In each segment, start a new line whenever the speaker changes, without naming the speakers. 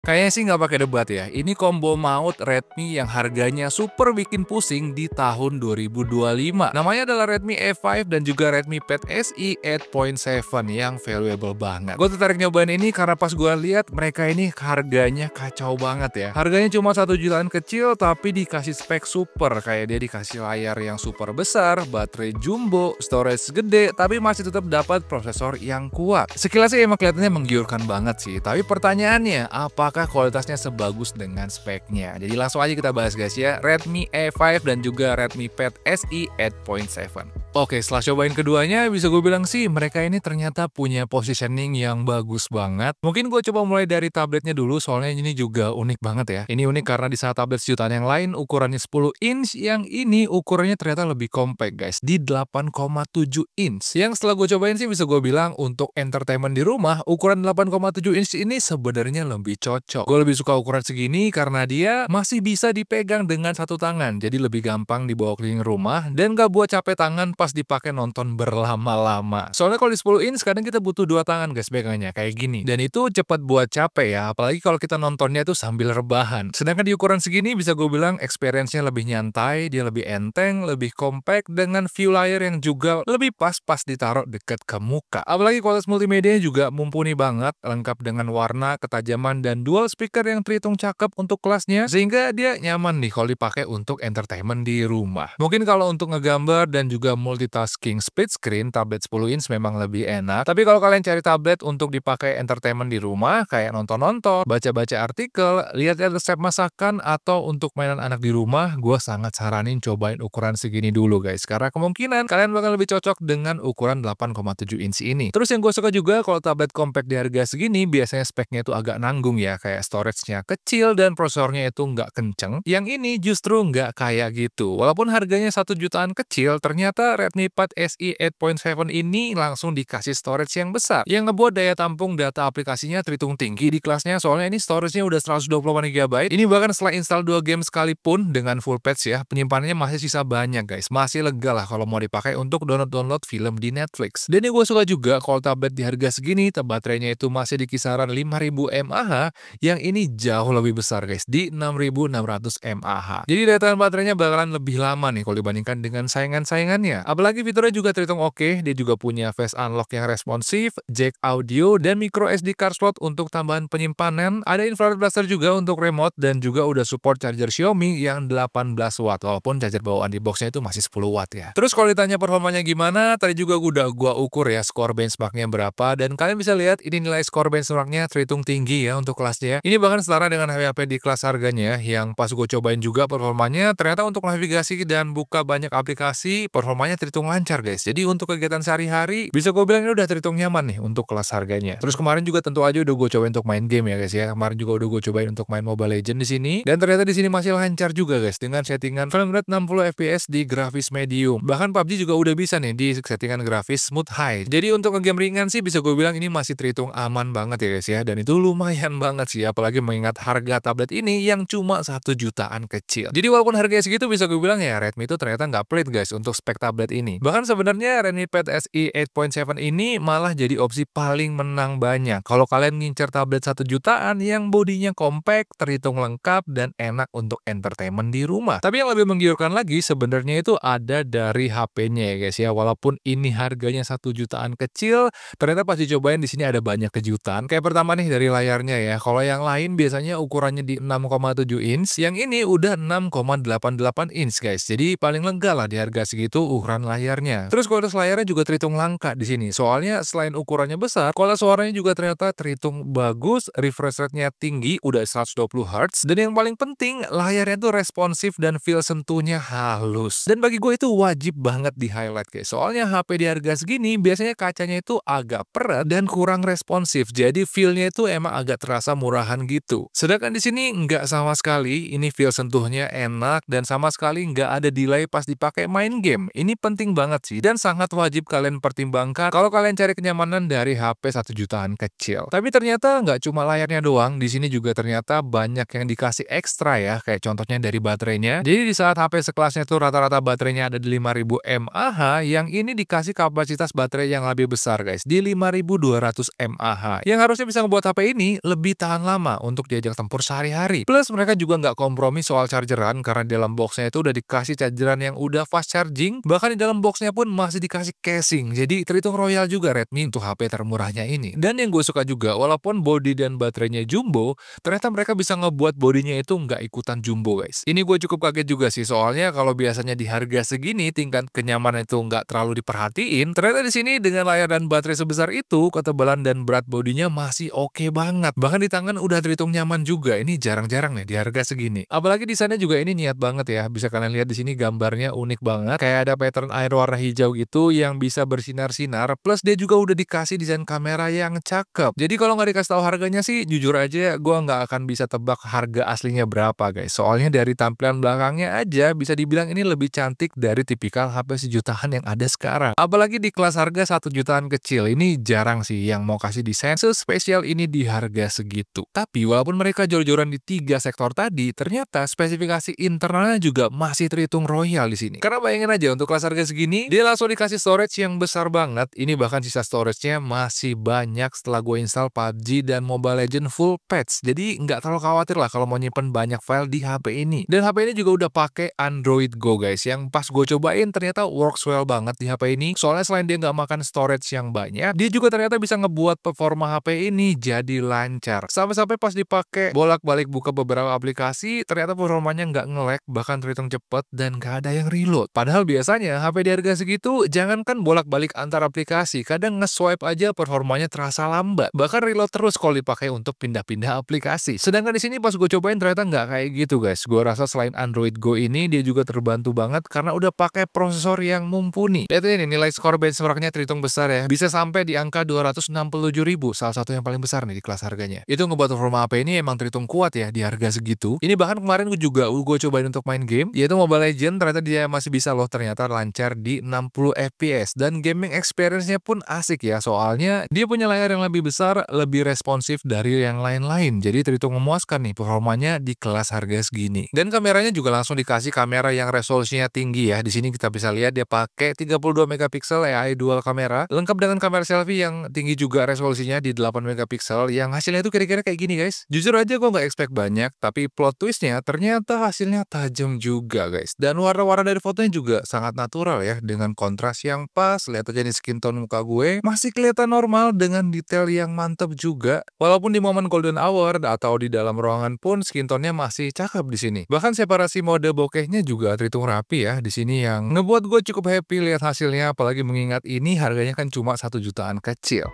Kayaknya sih nggak pakai debat ya. Ini combo maut Redmi yang harganya super bikin pusing di tahun 2025. Namanya adalah Redmi A5 dan juga Redmi Pad SE 8.7 yang valuable banget. Gue tertarik nyobain ini karena pas gue lihat mereka ini harganya kacau banget ya. Harganya cuma 1 jutaan kecil tapi dikasih spek super. Kayak dia dikasih layar yang super besar, baterai jumbo, storage gede, tapi masih tetap dapat prosesor yang kuat. Sekilas sih emang kelihatannya menggiurkan banget sih. Tapi pertanyaannya, apakah kualitasnya sebagus dengan speknya? Jadi langsung aja kita bahas guys ya, Redmi A5 dan juga Redmi Pad SE 8.7. Oke, setelah cobain keduanya, bisa gue bilang sih mereka ini ternyata punya positioning yang bagus banget. Mungkin gue coba mulai dari tabletnya dulu, soalnya ini juga unik banget ya. Ini unik karena di saat tablet sejutaan yang lain ukurannya 10 inch, yang ini ukurannya ternyata lebih compact guys, di 8,7 inch. Yang setelah gue cobain sih bisa gue bilang untuk entertainment di rumah, ukuran 8,7 inch ini sebenarnya lebih cocok. Gue lebih suka ukuran segini karena dia masih bisa dipegang dengan satu tangan, jadi lebih gampang dibawa keliling rumah dan gak buat capek tangan pas dipakai nonton berlama-lama. Soalnya kalau di 10 inch kadang kita butuh dua tangan guys pegangnya kayak gini. Dan itu cepat buat capek ya, apalagi kalau kita nontonnya tuh sambil rebahan. Sedangkan di ukuran segini bisa gue bilang experience-nya lebih nyantai, dia lebih enteng, lebih compact dengan view layar yang juga lebih pas ditaruh dekat ke muka. Apalagi kualitas multimedia juga mumpuni banget, lengkap dengan warna, ketajaman, dan dual speaker yang terhitung cakep untuk kelasnya, sehingga dia nyaman nih kalau dipakai untuk entertainment di rumah. Mungkin kalau untuk ngegambar dan juga multitasking split screen, tablet 10 inch memang lebih enak. Tapi kalau kalian cari tablet untuk dipakai entertainment di rumah, kayak nonton-nonton, baca-baca artikel, lihat-lihat resep masakan, atau untuk mainan anak di rumah, gue sangat saranin cobain ukuran segini dulu guys. Karena kemungkinan kalian bakal lebih cocok dengan ukuran 8,7 inch ini. Terus yang gue suka juga kalau tablet compact di harga segini, biasanya speknya itu agak nanggung ya, kayak storage-nya kecil dan prosesornya itu nggak kenceng. Yang ini justru nggak kayak gitu. Walaupun harganya 1 jutaan kecil, ternyata Redmi Pad SE 8.7 ini langsung dikasih storage yang besar, yang ngebuat daya tampung data aplikasinya terhitung tinggi di kelasnya, soalnya ini storage-nya udah 128 GB. Ini bahkan setelah install 2 game sekalipun dengan full patch ya, penyimpanannya masih sisa banyak guys. Masih lega lah kalau mau dipakai untuk download film di Netflix. Dan yang gue suka juga kalau tablet di harga segini, baterainya itu masih di kisaran 5000 mAh, yang ini jauh lebih besar guys, di 6600 mAh. Jadi daya tahan baterainya bakalan lebih lama nih kalau dibandingkan dengan saingan-saingannya. Apalagi fiturnya juga terhitung oke, dia juga punya face unlock yang responsif, jack audio, dan micro SD card slot untuk tambahan penyimpanan. Ada infrared blaster juga untuk remote, dan juga udah support charger Xiaomi yang 18 watt, walaupun charger bawaan di boxnya itu masih 10 watt ya. Terus kalau ditanya performanya gimana, tadi juga udah gua ukur ya skor benchmarknya berapa, dan kalian bisa lihat ini nilai skor benchmarknya terhitung tinggi ya untuk kelasnya. Ini bahkan setara dengan HP-HP di kelas harganya, yang pas gue cobain juga performanya, ternyata untuk navigasi dan buka banyak aplikasi, performanya terhitung lancar guys. Jadi untuk kegiatan sehari-hari, bisa gue bilang ini udah terhitung nyaman nih untuk kelas harganya. Terus kemarin juga tentu aja udah gue cobain untuk main game ya guys ya. Kemarin juga udah gue cobain untuk main Mobile Legends di sini, dan ternyata di sini masih lancar juga guys dengan settingan frame rate 60 fps di grafis medium. Bahkan PUBG juga udah bisa nih di settingan grafis smooth high. Jadi untuk game ringan sih bisa gue bilang ini masih terhitung aman banget ya guys ya, dan itu lumayan banget sih, apalagi mengingat harga tablet ini yang cuma 1 jutaan kecil. Jadi walaupun harganya segitu, bisa gue bilang ya Redmi itu ternyata nggak pelit guys untuk spek tablet ini. Bahkan sebenarnya Redmi Pad SE 8.7 ini malah jadi opsi paling menang banyak kalau kalian ngincer tablet 1 jutaan yang bodinya compact, terhitung lengkap, dan enak untuk entertainment di rumah. Tapi yang lebih menggiurkan lagi sebenarnya itu ada dari HP-nya ya guys ya. Walaupun ini harganya 1 jutaan kecil, ternyata pas dicobain di sini ada banyak kejutan. Kayak pertama nih dari layarnya ya. Kalau yang lain biasanya ukurannya di 6,7 inch, yang ini udah 6,88 inch guys. Jadi paling lega lah di harga segitu ukuran layarnya. Terus kualitas layarnya juga terhitung langka di sini. Soalnya selain ukurannya besar, kualitas suaranya juga ternyata terhitung bagus, refresh rate-nya tinggi, udah 120 Hz, dan yang paling penting layarnya tuh responsif dan feel sentuhnya halus. Dan bagi gue itu wajib banget di highlight guys. Soalnya HP di harga segini biasanya kacanya itu agak perat dan kurang responsif. Jadi feel-nya itu emang agak terasa murahan gitu. Sedangkan di sini nggak sama sekali, ini feel sentuhnya enak dan sama sekali nggak ada delay pas dipakai main game. Ini penting banget sih dan sangat wajib kalian pertimbangkan kalau kalian cari kenyamanan dari HP 1 jutaan kecil. Tapi ternyata nggak cuma layarnya doang, di sini juga ternyata banyak yang dikasih ekstra ya, kayak contohnya dari baterainya. Jadi di saat HP sekelasnya tuh rata-rata baterainya ada di 5000 mAh, yang ini dikasih kapasitas baterai yang lebih besar guys, di 5200 mAh. Yang harusnya bisa ngebuat HP ini lebih tahan lama untuk diajak tempur sehari-hari. Plus mereka juga nggak kompromi soal chargeran, karena di dalam boxnya itu udah dikasih chargeran yang udah fast charging, bahkan di dalam boxnya pun masih dikasih casing. Jadi terhitung royal juga Redmi untuk HP termurahnya ini. Dan yang gue suka juga, walaupun body dan baterainya jumbo, ternyata mereka bisa ngebuat bodinya itu nggak ikutan jumbo guys. Ini gue cukup kaget juga sih, soalnya kalau biasanya di harga segini tingkat kenyamanan itu nggak terlalu diperhatiin, ternyata di sini dengan layar dan baterai sebesar itu, ketebalan dan berat bodinya masih oke banget. Bahkan di tangan udah terhitung nyaman juga. Ini jarang-jarang nih di harga segini. Apalagi desainnya juga ini niat banget ya. Bisa kalian lihat di sini gambarnya unik banget. Kayak ada pattern air warna hijau gitu yang bisa bersinar-sinar. Plus dia juga udah dikasih desain kamera yang cakep. Jadi kalau nggak dikasih tahu harganya sih, jujur aja gue nggak akan bisa tebak harga aslinya berapa guys. Soalnya dari tampilan belakangnya aja bisa dibilang ini lebih cantik dari tipikal HP sejutaan yang ada sekarang. Apalagi di kelas harga 1 jutaan kecil, ini jarang sih yang mau kasih desain spesial ini di harga segitu. Tapi walaupun mereka jor-joran di 3 sektor tadi, ternyata spesifikasi internalnya juga masih terhitung royal di sini. Karena bayangin aja untuk kelas harga segini, dia langsung dikasih storage yang besar banget. Ini bahkan sisa storage-nya masih banyak setelah gue install PUBG dan Mobile Legends full patch. Jadi nggak terlalu khawatir lah kalau mau nyimpen banyak file di HP ini. Dan HP ini juga udah pakai Android Go guys, yang pas gue cobain ternyata works well banget di HP ini. Soalnya selain dia nggak makan storage yang banyak, dia juga ternyata bisa ngebuat performa HP ini jadi lancar. Sampai-sampai pas dipakai bolak-balik buka beberapa aplikasi, ternyata performanya nggak nge-lag, bahkan terhitung cepet dan nggak ada yang reload. Padahal biasanya HP di harga segitu, jangankan bolak-balik antar aplikasi, kadang nge-swipe aja performanya terasa lambat. Bahkan reload terus kalau dipakai untuk pindah-pindah aplikasi. Sedangkan di sini pas gue cobain ternyata nggak kayak gitu guys. Gue rasa selain Android Go ini, dia juga terbantu banget karena udah pakai prosesor yang mumpuni. Lihat ini nilai skor benchmarknya terhitung besar ya, bisa sampai di angka 267.000, salah satu yang paling besar nih di kelas harganya. Itu ngebuat performa HP ini emang terhitung kuat ya di harga segitu. Ini bahkan kemarin gue cobain untuk main game, yaitu Mobile Legends, ternyata dia masih bisa loh ternyata lancar di 60 FPS, dan gaming experience-nya pun asik ya, soalnya dia punya layar yang lebih besar, lebih responsif dari yang lain-lain. Jadi terhitung memuaskan nih performanya di kelas harga segini. Dan kameranya juga langsung dikasih kamera yang resolusinya tinggi ya. Di sini kita bisa lihat dia pakai 32 megapiksel AI dual kamera, lengkap dengan kamera selfie yang tinggi juga resolusinya di 8 megapiksel, yang hasilnya itu kira-kira kayak gini guys. Jujur aja gue nggak expect banyak, tapi plot twistnya ternyata hasilnya tajam juga guys. Dan warna-warna dari fotonya juga sangat natural ya, dengan kontras yang pas. Lihat aja nih skin tone muka gue masih kelihatan normal dengan detail yang mantep juga. Walaupun di momen golden hour atau di dalam ruangan pun skin tone-nya masih cakep di sini. Bahkan separasi mode bokehnya juga terhitung rapi ya di sini, yang ngebuat gue cukup happy lihat hasilnya, apalagi mengingat ini harganya kan cuma 1 jutaan kecil.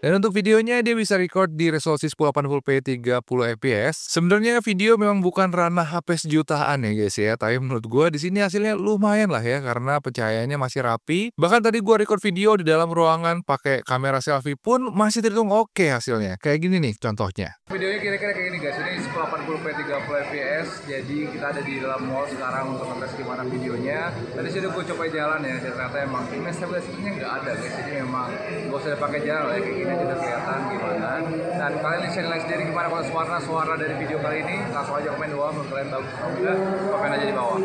Dan untuk videonya dia bisa record di resolusi 1080p 30 fps. Sebenarnya video memang bukan ranah HP sejutaan ya guys ya, tapi menurut gua di sini hasilnya lumayan lah ya karena pencahayaannya masih rapi. Bahkan tadi gua record video di dalam ruangan pakai kamera selfie pun masih terhitung oke hasilnya. Kayak gini nih contohnya. Videonya kira-kira kayak gini guys. Ini 1080p 30 fps. Jadi kita ada di dalam mall sekarang untuk ngetes gimana videonya. Tadi sih udah gua coba jalan ya, dan ternyata emang image stabilisasinya nggak ada guys. Jadi memang gak usah pakai jalan lah ya, kayak gini aja udah kelihatan gimana. Dan kalian bisa nilai sendiri gimana kalau suara dari video kali ini. Langsung aja komen doang, menurut kalian bagus atau enggak, komen aja di bawah.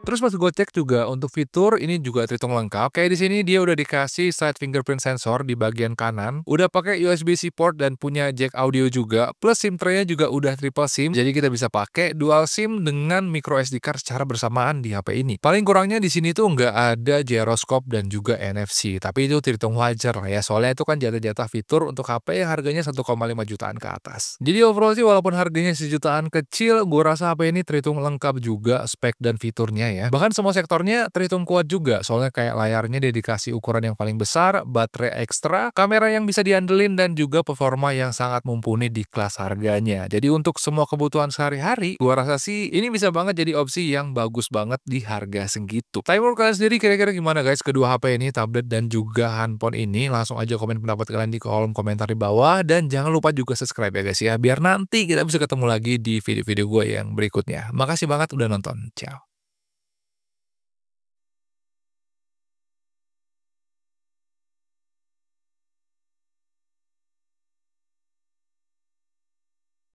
Terus pas gue cek juga untuk fitur ini juga terhitung lengkap. Kayak di sini dia udah dikasih side fingerprint sensor di bagian kanan, udah pakai USB-C port dan punya jack audio juga. Plus SIM tray-nya juga udah triple SIM, jadi kita bisa pakai dual SIM dengan micro SD card secara bersamaan di HP ini. Paling kurangnya di sini tuh nggak ada gyroscope dan juga NFC, tapi itu terhitung wajar lah ya, soalnya itu kan jatah-jatah fitur untuk HP yang harganya 1,5 jutaan ke atas. Jadi overall sih walaupun harganya sejutaan kecil, gue rasa HP ini terhitung lengkap juga spek dan fiturnya ya. Bahkan semua sektornya terhitung kuat juga, soalnya kayak layarnya dedikasi ukuran yang paling besar, baterai ekstra, kamera yang bisa diandelin, dan juga performa yang sangat mumpuni di kelas harganya. Jadi untuk semua kebutuhan sehari-hari, gua rasa sih ini bisa banget jadi opsi yang bagus banget di harga segitu. Tapi menurut kalian sendiri kira-kira gimana guys kedua HP ini, tablet dan juga handphone ini? Langsung aja komen pendapat kalian di kolom komentar di bawah, dan jangan lupa juga subscribe ya guys ya, biar nanti kita bisa ketemu lagi di video-video gue yang berikutnya. Makasih banget udah nonton. Ciao.